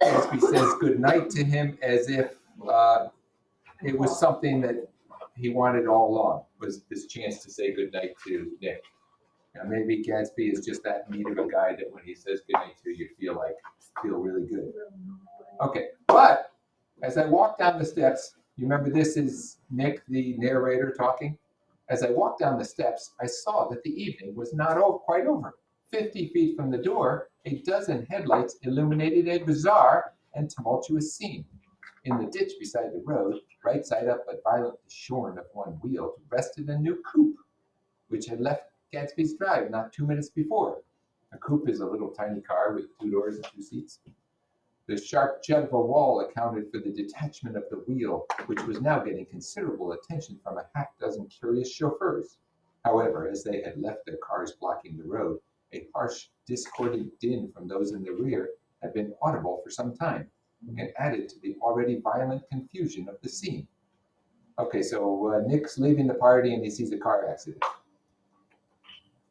Gatsby says goodnight to him as if it was something that he wanted all along, was this chance to say goodnight to Nick. Now maybe Gatsby is just that neat of a guy that when he says goodnight to you, feel really good. Okay, but as I walk down the steps, you remember this is Nick, the narrator, talking? As I walked down the steps, I saw that the evening was not quite over. 50 feet from the door, a dozen headlights illuminated a bizarre and tumultuous scene. In the ditch beside the road, right side up but violently shorn of one wheel, rested a new coupe, which had left Gatsby's drive not 2 minutes before. A coupe is a little tiny car with two doors and two seats. The sharp jut of a wall accounted for the detachment of the wheel, which was now getting considerable attention from a half-dozen curious chauffeurs. However, as they had left their cars blocking the road, a harsh, discordant din from those in the rear had been audible for some time, and added to the already violent confusion of the scene. Okay, so Nick's leaving the party and he sees a car accident.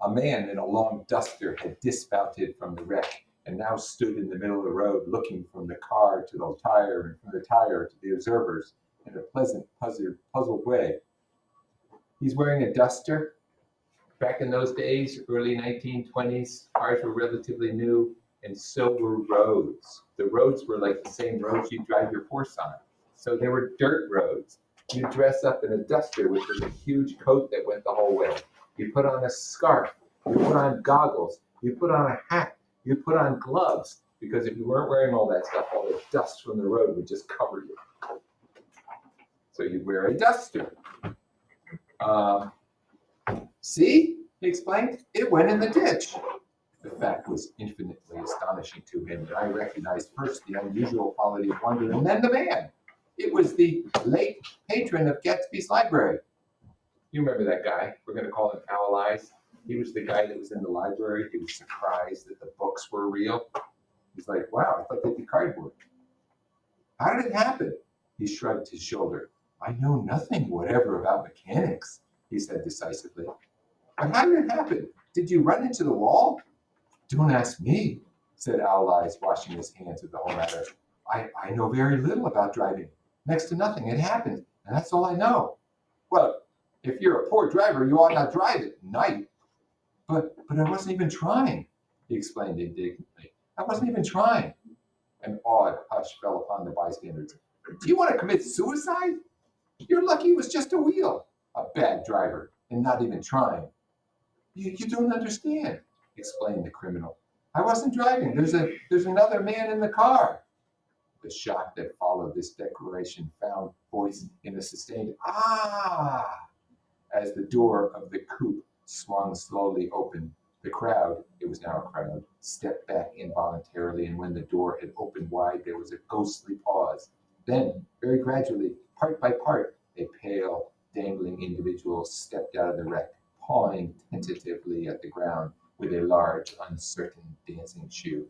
A man in a long duster had dismounted from the wreck and now stood in the middle of the road looking from the car to the tire and from the tire to the observers in a pleasant, puzzled way. He's wearing a duster. Back in those days, early 1920s, cars were relatively new, and so were roads. The roads were like the same roads you drive your horse on. So they were dirt roads. You dress up in a duster, which was a huge coat that went the whole way. You put on a scarf. You put on goggles. You put on a hat. You put on gloves. Because if you weren't wearing all that stuff, all the dust from the road would just cover you. So you wear a duster. See, he explained, it went in the ditch. The fact was infinitely astonishing to him, and I recognized first the unusual quality of wonder and then the man. It was the late patron of Gatsby's library. You remember that guy? We're going to call him Owl Eyes. He was the guy that was in the library. He was surprised that the books were real. He's like, wow, I thought they'd be cardboard. How did it happen? He shrugged his shoulder. I know nothing whatever about mechanics, he said decisively. But how did it happen? Did you run into the wall? Don't ask me, said Owl Eyes, washing his hands of the whole matter. I know very little about driving. Next to nothing. It happened, and that's all I know. Well, if you're a poor driver, you ought not drive at night. But I wasn't even trying, he explained indignantly. I wasn't even trying. An awed hush fell upon the bystanders. Do you want to commit suicide? You're lucky it was just a wheel. A bad driver, and not even trying. You don't understand, explained the criminal. I wasn't driving. There's another man in the car. The shock that followed this declaration found voice in a sustained ah as the door of the coupe swung slowly open. The crowd, it was now a crowd, stepped back involuntarily, and when the door had opened wide, there was a ghostly pause. Then, very gradually, part by part, a pale, dangling individual stepped out of the wreck, pawing tentatively at the ground with a large, uncertain dancing shoe.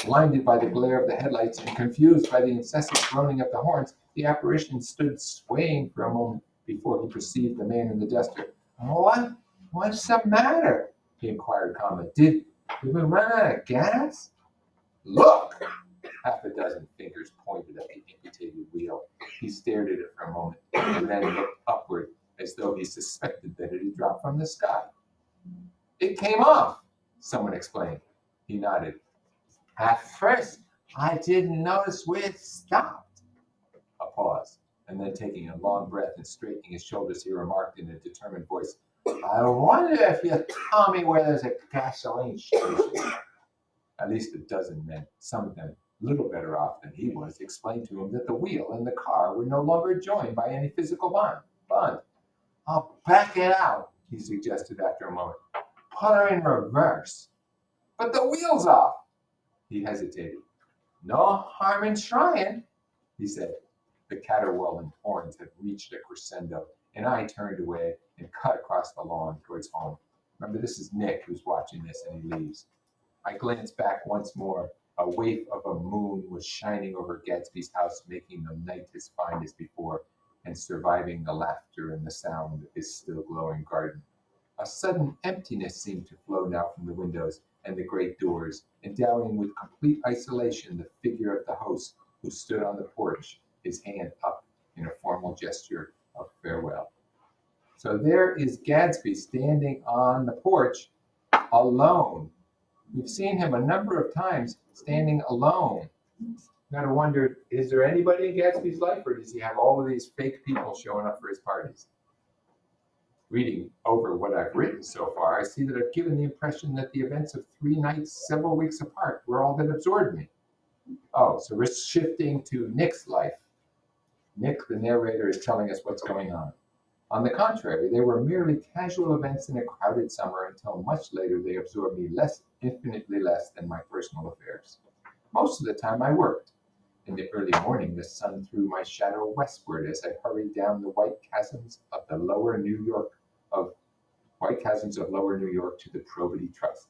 Blinded by the glare of the headlights and confused by the incessant groaning of the horns, the apparition stood swaying for a moment before he perceived the man in the duster. What's the matter? He inquired calmly. Did we run out of gas? Look! Half a dozen fingers pointed at the amputated wheel. He stared at it for a moment and then looked upward as though he suspected that it had dropped from the sky. It came off, someone explained. He nodded. At first, I didn't notice where it stopped. A pause, and then taking a long breath and straightening his shoulders, he remarked in a determined voice, I wonder if you'll tell me where there's a gasoline station. At least a dozen men, some of them little better off than he was, explained to him that the wheel and the car were no longer joined by any physical bond. I'll back it out, he suggested after a moment. Put her in reverse. But the wheel's off. He hesitated. No harm in trying, he said. The caterwauling horns had reached a crescendo, and I turned away and cut across the lawn towards home. Remember, this is Nick who's watching this, and he leaves. I glanced back once more. A waif of a moon was shining over Gatsby's house, making the night as fine as before, and surviving the laughter and the sound of his still glowing garden. A sudden emptiness seemed to flow now from the windows, and the great doors, endowing with complete isolation the figure of the host who stood on the porch, his hand up in a formal gesture of farewell. So there is Gadsby standing on the porch alone. We've seen him a number of times standing alone. Gotta wonder, is there anybody in Gatsby's life, or does he have all of these fake people showing up for his parties? Reading over what I've written so far, I see that I've given the impression that the events of 3 nights, several weeks apart, were all that absorbed me. Oh, so we're shifting to Nick's life. Nick, the narrator, is telling us what's going on. On the contrary, they were merely casual events in a crowded summer until much later they absorbed me infinitely less than my personal affairs. Most of the time I worked. In the early morning, the sun threw my shadow westward as I hurried down the white chasms of lower New York to the Probity Trust.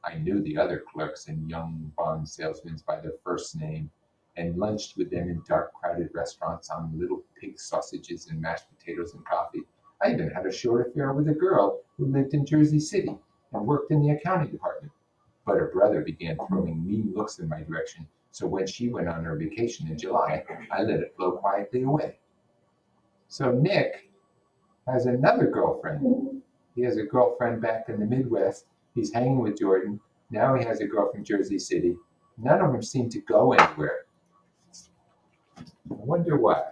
I knew the other clerks and young bond salesmen by their first name, and lunched with them in dark, crowded restaurants on little pig sausages and mashed potatoes and coffee. I even had a short affair with a girl who lived in Jersey City and worked in the accounting department. But her brother began throwing mean looks in my direction, so when she went on her vacation in July, I let it flow quietly away. So Nick has another girlfriend. He has a girlfriend back in the Midwest. He's hanging with Jordan. Now he has a girl from Jersey City. None of them seem to go anywhere. I wonder why.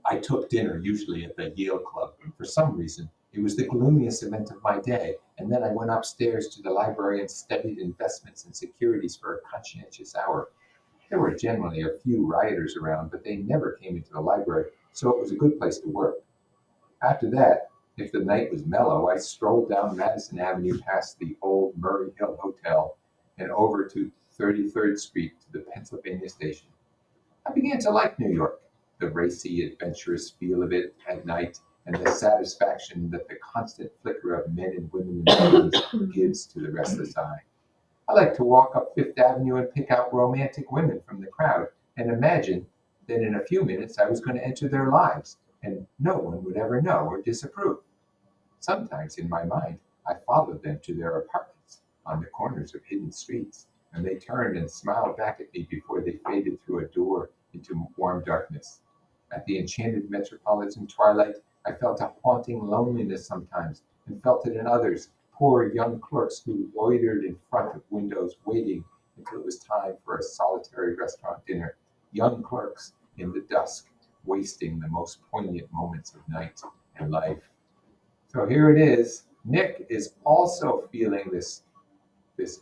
I took dinner usually at the Yale Club. For some reason, it was the gloomiest event of my day, and then I went upstairs to the library and studied investments and securities for a conscientious hour. There were generally a few rioters around, but they never came into the library, so it was a good place to work. After that, if the night was mellow, I strolled down Madison Avenue past the old Murray Hill Hotel and over to 33rd Street to the Pennsylvania Station. I began to like New York, the racy, adventurous feel of it at night, and the satisfaction that the constant flicker of men and women in buildings gives to the restless eye. I like to walk up Fifth Avenue and pick out romantic women from the crowd and imagine that in a few minutes I was going to enter their lives, and no one would ever know or disapprove. Sometimes in my mind, I followed them to their apartments on the corners of hidden streets, and they turned and smiled back at me before they faded through a door into warm darkness. At the enchanted metropolitan twilight, I felt a haunting loneliness sometimes, and felt it in others, poor young clerks who loitered in front of windows waiting until it was time for a solitary restaurant dinner. Young clerks in the dusk, wasting the most poignant moments of night and life. So here it is. Nick is also feeling this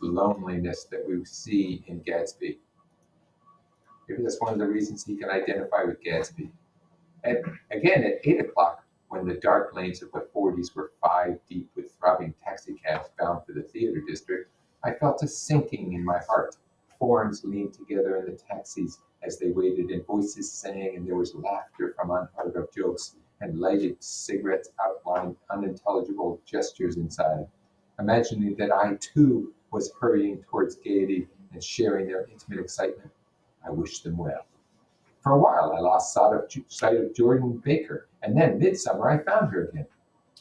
loneliness that we see in Gatsby. Maybe that's one of the reasons he can identify with Gatsby. And again, at 8 o'clock, when the dark lanes of the 40s were 5 deep with throbbing taxicabs bound for the theater district, I felt a sinking in my heart. Forms leaned together in the taxis as they waited, and voices sang, and there was laughter from unheard of jokes, and lighted cigarettes outlined unintelligible gestures inside. Imagining that I too was hurrying towards gaiety and sharing their intimate excitement, I wished them well. For a while, I lost sight of Jordan Baker, and then midsummer I found her again.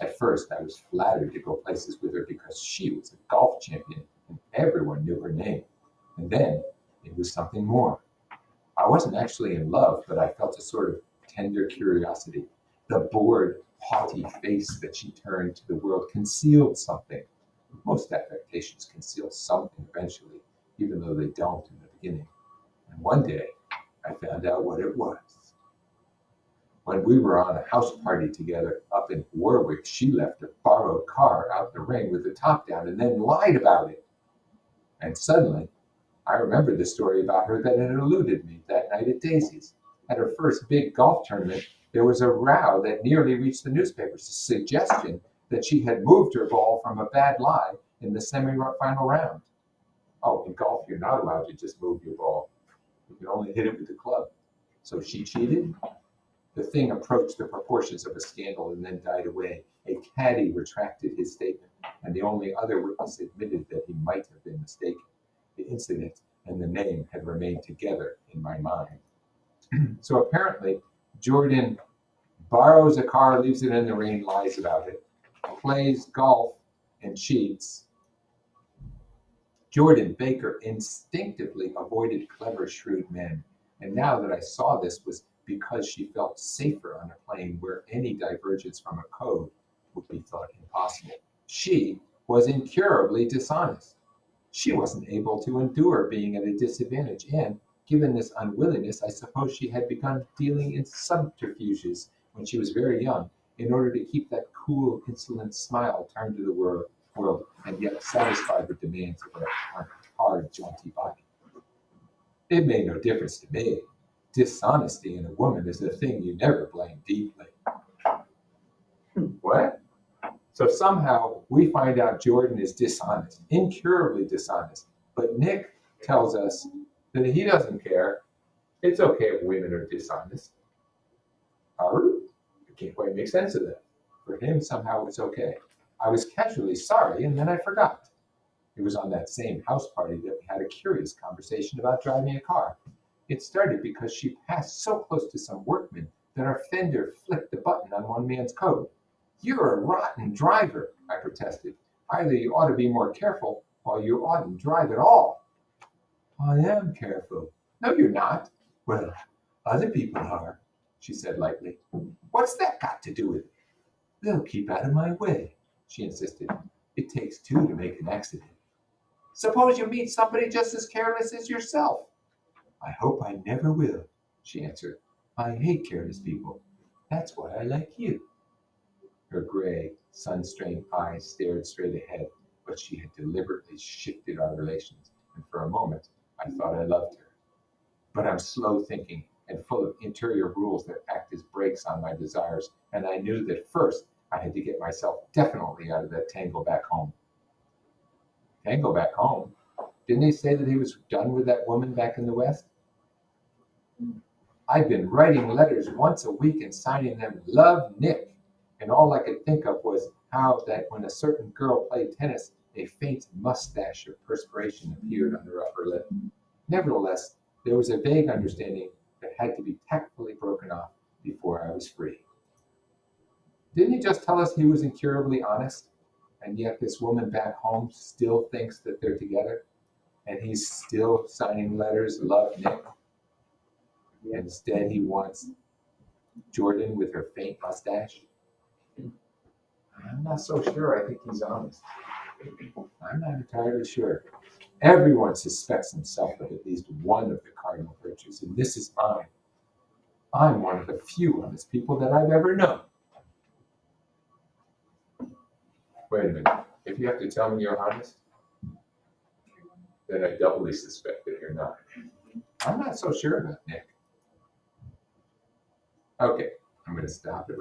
At first, I was flattered to go places with her because she was a golf champion and everyone knew her name. And then it was something more. I wasn't actually in love, but I felt a sort of tender curiosity. The bored, haughty face that she turned to the world concealed something. Most affectations conceal something eventually, even though they don't in the beginning. And one day, I found out what it was. When we were on a house party together up in Warwick, she left a borrowed car out in the rain with the top down and then lied about it. And suddenly, I remembered the story about her that had eluded me that night at Daisy's. At her first big golf tournament, there was a row that nearly reached the newspapers, a suggestion that she had moved her ball from a bad lie in the semi-final round. Oh, in golf, you're not allowed to just move your ball. You can only hit it with the club. So she cheated. The thing approached the proportions of a scandal and then died away. A caddy retracted his statement, and the only other witness admitted that he might have been mistaken. The incident and the name had remained together in my mind. So apparently, Jordan borrows a car, leaves it in the rain, lies about it, plays golf, and cheats. Jordan Baker instinctively avoided clever, shrewd men, and now that I saw this was because she felt safer on a plane where any divergence from a code would be thought impossible. She was incurably dishonest. She wasn't able to endure being at a disadvantage, and given this unwillingness, I suppose she had begun dealing in subterfuges when she was very young in order to keep that cool, insolent smile turned to the world and yet satisfy the demands of her hard, jaunty body. It made no difference to me. Dishonesty in a woman is a thing you never blame deeply. What? So somehow we find out Jordan is dishonest, incurably dishonest. But Nick tells us that he doesn't care. It's okay if women are dishonest. I can't quite make sense of that. For him, somehow it's okay. I was casually sorry, and then I forgot. It was on that same house party that we had a curious conversation about driving a car. It started because she passed so close to some workmen that our fender flicked the button on one man's coat. You're a rotten driver, I protested. Either you ought to be more careful, or you oughtn't drive at all. I am careful. No, you're not. Well, other people are, she said lightly. What's that got to do with it? They'll keep out of my way, she insisted. It takes two to make an accident. Suppose you meet somebody just as careless as yourself. I hope I never will, she answered. I hate careless people. That's why I like you. Her gray, sun-strained eyes stared straight ahead, but she had deliberately shifted our relations, and for a moment I thought I loved her. But I'm slow thinking and full of interior rules that act as brakes on my desires, and I knew that first I had to get myself definitely out of that tangle back home. Tangle back home? Didn't he say that he was done with that woman back in the West? I've been writing letters once a week and signing them Love Nick. And all I could think of was how that when a certain girl played tennis, a faint mustache of perspiration appeared on her upper lip. Nevertheless, there was a vague understanding that had to be tactfully broken off before I was free. Didn't he just tell us he was incurably honest? And yet this woman back home still thinks that they're together? And he's still signing letters, Love Nick? Instead, he wants Jordan with her faint mustache? I'm not so sure. I think he's honest. I'm not entirely sure. Everyone suspects himself of at least one of the cardinal virtues, and this is mine. I'm one of the few honest people that I've ever known. Wait a minute. If you have to tell me you're honest, then I doubly suspect that you're not. I'm not so sure about Nick. Okay, I'm going to stop it.